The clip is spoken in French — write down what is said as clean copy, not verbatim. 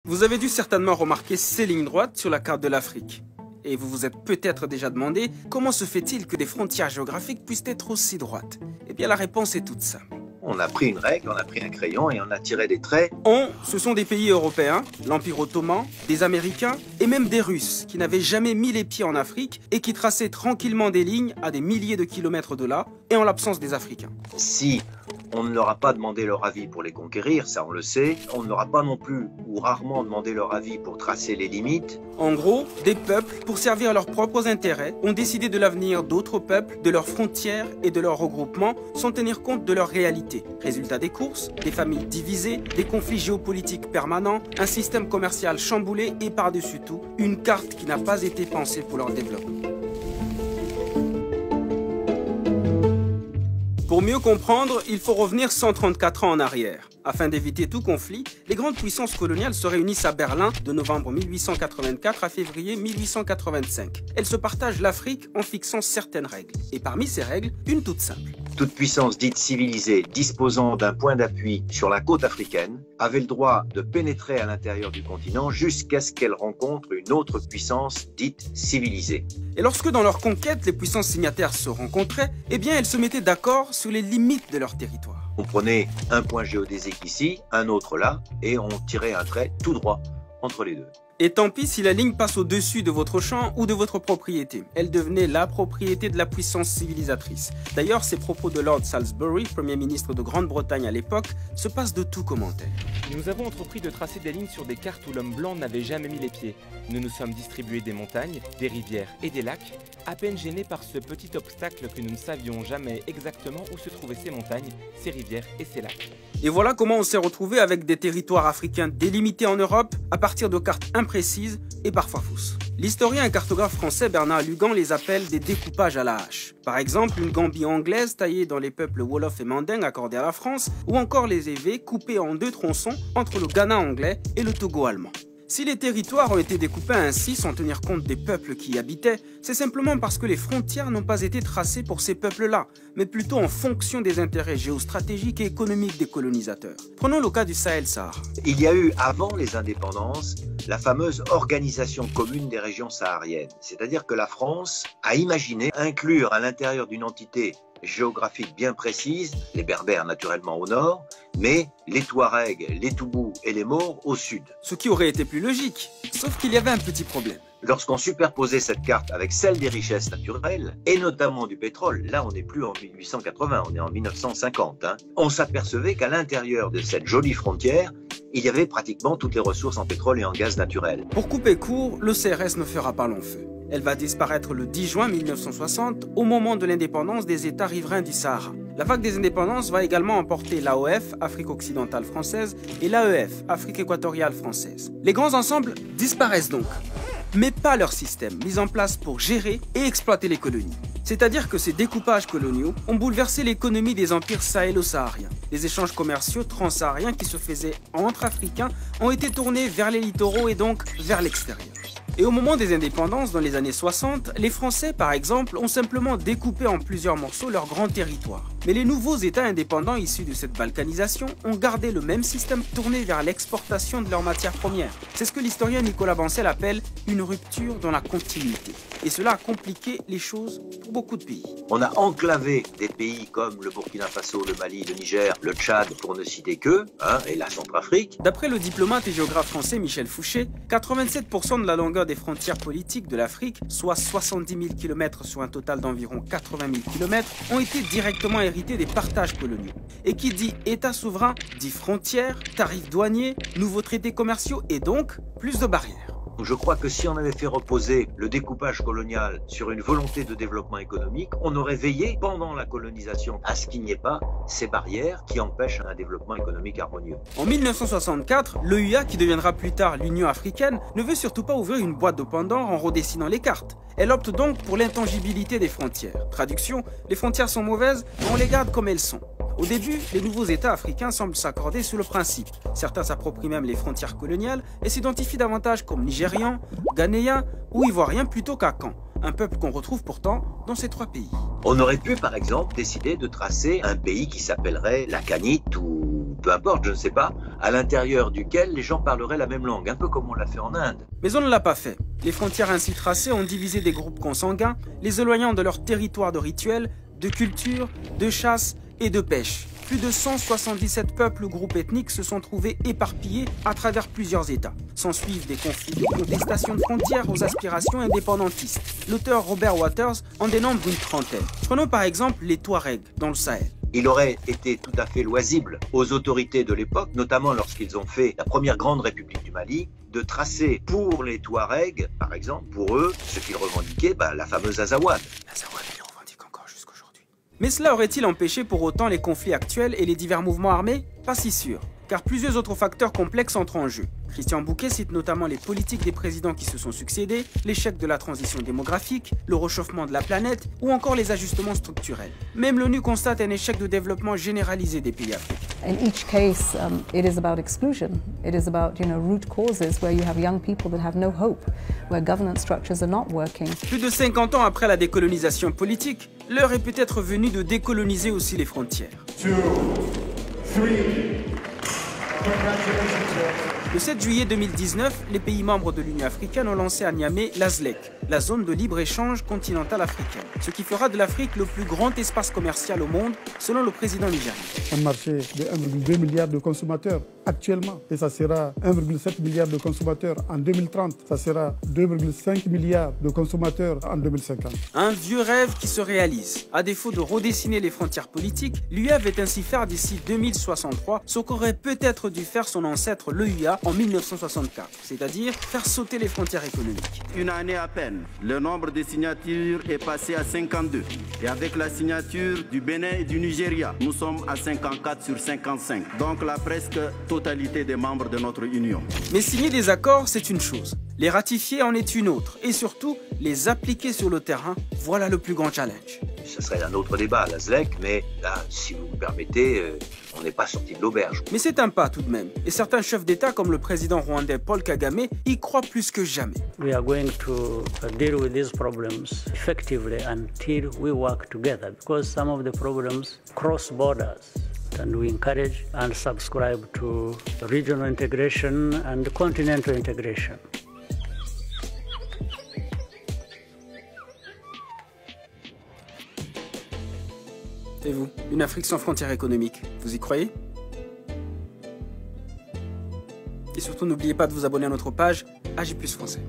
Vous avez dû certainement remarquer ces lignes droites sur la carte de l'Afrique. Et vous vous êtes peut-être déjà demandé comment se fait-il que des frontières géographiques puissent être aussi droites? Eh bien la réponse est toute simple. On a pris une règle, on a pris un crayon et on a tiré des traits. Ce sont des pays européens, l'Empire ottoman, des Américains et même des Russes qui n'avaient jamais mis les pieds en Afrique et qui traçaient tranquillement des lignes à des milliers de kilomètres de là et en l'absence des Africains. Si on ne leur a pas demandé leur avis pour les conquérir, ça on le sait, on ne leur a pas non plus ou rarement demandé leur avis pour tracer les limites. En gros, des peuples, pour servir leurs propres intérêts, ont décidé de l'avenir d'autres peuples, de leurs frontières et de leurs regroupements sans tenir compte de leur réalité. Résultat des courses, des familles divisées, des conflits géopolitiques permanents, un système commercial chamboulé et par-dessus tout, une carte qui n'a pas été pensée pour leur développement. Pour mieux comprendre, il faut revenir 134 ans en arrière. Afin d'éviter tout conflit, les grandes puissances coloniales se réunissent à Berlin de novembre 1884 à février 1885. Elles se partagent l'Afrique en fixant certaines règles. Et parmi ces règles, une toute simple. Toute puissance dite civilisée disposant d'un point d'appui sur la côte africaine avait le droit de pénétrer à l'intérieur du continent jusqu'à ce qu'elle rencontre une autre puissance dite civilisée. Et lorsque dans leur conquête, les puissances signataires se rencontraient, eh bien elles se mettaient d'accord sur les limites de leur territoire. On prenait un point géodésique ici, un autre là, et on tirait un trait tout droit entre les deux. Et tant pis si la ligne passe au-dessus de votre champ ou de votre propriété. Elle devenait la propriété de la puissance civilisatrice. D'ailleurs, ces propos de Lord Salisbury, Premier ministre de Grande-Bretagne à l'époque, se passent de tout commentaire. Nous avons entrepris de tracer des lignes sur des cartes où l'homme blanc n'avait jamais mis les pieds. Nous nous sommes distribués des montagnes, des rivières et des lacs, à peine gênés par ce petit obstacle que nous ne savions jamais exactement où se trouvaient ces montagnes, ces rivières et ces lacs. Et voilà comment on s'est retrouvé avec des territoires africains délimités en Europe à partir de cartes imprécises et parfois fausses. L'historien et cartographe français Bernard Lugan les appelle des découpages à la hache. Par exemple, une Gambie anglaise taillée dans les peuples Wolof et Manding accordés à la France, ou encore les évés coupés en deux tronçons entre le Ghana anglais et le Togo allemand. Si les territoires ont été découpés ainsi sans tenir compte des peuples qui y habitaient, c'est simplement parce que les frontières n'ont pas été tracées pour ces peuples-là, mais plutôt en fonction des intérêts géostratégiques et économiques des colonisateurs. Prenons le cas du Sahel-Sahara. Il y a eu, avant les indépendances, la fameuse organisation commune des régions sahariennes. C'est-à-dire que la France a imaginé inclure à l'intérieur d'une entité géographique bien précise, les Berbères naturellement au nord, mais les Touaregs, les Toubous et les Maures au sud. Ce qui aurait été plus logique, sauf qu'il y avait un petit problème. Lorsqu'on superposait cette carte avec celle des richesses naturelles, et notamment du pétrole, là on n'est plus en 1880, on est en 1950, on s'apercevait qu'à l'intérieur de cette jolie frontière, il y avait pratiquement toutes les ressources en pétrole et en gaz naturel. Pour couper court, le CRS ne fera pas long feu. Elle va disparaître le 10 juin 1960, au moment de l'indépendance des États riverains du Sahara. La vague des indépendances va également emporter l'AOF, Afrique occidentale française, et l'AEF, Afrique équatoriale française. Les grands ensembles disparaissent donc, mais pas leur système mis en place pour gérer et exploiter les colonies. C'est-à-dire que ces découpages coloniaux ont bouleversé l'économie des empires sahélo-sahariens. Les échanges commerciaux transsahariens qui se faisaient entre Africains ont été tournés vers les littoraux et donc vers l'extérieur. Et au moment des indépendances, dans les années 60, les Français, par exemple, ont simplement découpé en plusieurs morceaux leur grand territoire. Mais les nouveaux États indépendants issus de cette balkanisation ont gardé le même système tourné vers l'exportation de leurs matières premières. C'est ce que l'historien Nicolas Bancel appelle une rupture dans la continuité. Et cela a compliqué les choses pour beaucoup de pays. On a enclavé des pays comme le Burkina Faso, le Mali, le Niger, le Tchad, pour ne citer qu'eux, et la Centrafrique. D'après le diplomate et géographe français Michel Fouché, 87% de la longueur des frontières politiques de l'Afrique, soit 70 000 km sur un total d'environ 80 000 km, ont été directement hérités des partages coloniaux. Et qui dit État souverain, dit frontières, tarifs douaniers, nouveaux traités commerciaux et donc plus de barrières. Je crois que si on avait fait reposer le découpage colonial sur une volonté de développement économique, on aurait veillé pendant la colonisation à ce qu'il n'y ait pas ces barrières qui empêchent un développement économique harmonieux. En 1964, l'OUA, qui deviendra plus tard l'Union africaine, ne veut surtout pas ouvrir une boîte de Pandore en redessinant les cartes. Elle opte donc pour l'intangibilité des frontières. Traduction, les frontières sont mauvaises, mais on les garde comme elles sont. Au début, les nouveaux États africains semblent s'accorder sur le principe. Certains s'approprient même les frontières coloniales et s'identifient davantage comme Nigérians, Ghanéens ou Ivoiriens plutôt qu'Akan, un peuple qu'on retrouve pourtant dans ces trois pays. On aurait pu par exemple décider de tracer un pays qui s'appellerait l'Akanite ou peu importe, je ne sais pas, à l'intérieur duquel les gens parleraient la même langue, un peu comme on l'a fait en Inde. Mais on ne l'a pas fait. Les frontières ainsi tracées ont divisé des groupes consanguins, les éloignant de leur territoire de rituels, de culture, de chasse et de pêche. Plus de 177 peuples ou groupes ethniques se sont trouvés éparpillés à travers plusieurs États. S'ensuivent des conflits de contestation de frontières aux aspirations indépendantistes. L'auteur Robert Waters en dénombre une trentaine. Prenons par exemple les Touaregs dans le Sahel. Il aurait été tout à fait loisible aux autorités de l'époque, notamment lorsqu'ils ont fait la première grande république du Mali, de tracer pour les Touaregs, par exemple, pour eux, ce qu'ils revendiquaient, la fameuse Azawad. L'Azawad, ils le revendiquent encore jusqu'aujourd'hui. Mais cela aurait-il empêché pour autant les conflits actuels et les divers mouvements armés? Pas si sûr, car plusieurs autres facteurs complexes entrent en jeu. Christian Bouquet cite notamment les politiques des présidents qui se sont succédés, l'échec de la transition démographique, le réchauffement de la planète ou encore les ajustements structurels. Même l'ONU constate un échec de développement généralisé des pays africains. In each case, it is about exclusion. It is about, root causes where you have young people that have no hope, where governance structures are not working. Plus de 50 ans après la décolonisation politique, l'heure est peut-être venue de décoloniser aussi les frontières. 2, 3. Le 7 juillet 2019, les pays membres de l'Union africaine ont lancé à Niamey la ZLEC, la zone de libre-échange continentale africaine, ce qui fera de l'Afrique le plus grand espace commercial au monde, selon le président nigérien. Un marché de 1,2 milliard de consommateurs actuellement, et ça sera 1,7 milliard de consommateurs en 2030, ça sera 2,5 milliards de consommateurs en 2050. Un vieux rêve qui se réalise. À défaut de redessiner les frontières politiques, l'UE veut ainsi faire d'ici 2063 ce qu'aurait peut-être dû faire son ancêtre l'EUA en 1964, c'est-à-dire faire sauter les frontières économiques. Une année à peine, le nombre de signatures est passé à 52. Et avec la signature du Bénin et du Nigeria, nous sommes à 54 sur 55. Donc la presque totalité des membres de notre Union. Mais signer des accords, c'est une chose. Les ratifier en est une autre. Et surtout, les appliquer sur le terrain, voilà le plus grand challenge. Ce serait un autre débat, la ZLEC, mais là, si vous me permettez, on n'est pas sorti de l'auberge. Mais c'est un pas tout de même. Et certains chefs d'État, comme le président rwandais Paul Kagame, y croient plus que jamais. We are going to deal with these problems effectively until we work together, because some of the problems cross borders. And we encourage and subscribe to regional integration and continental integration. Et vous, une Afrique sans frontières économiques, vous y croyez? Et surtout, n'oubliez pas de vous abonner à notre page AJ+ Français.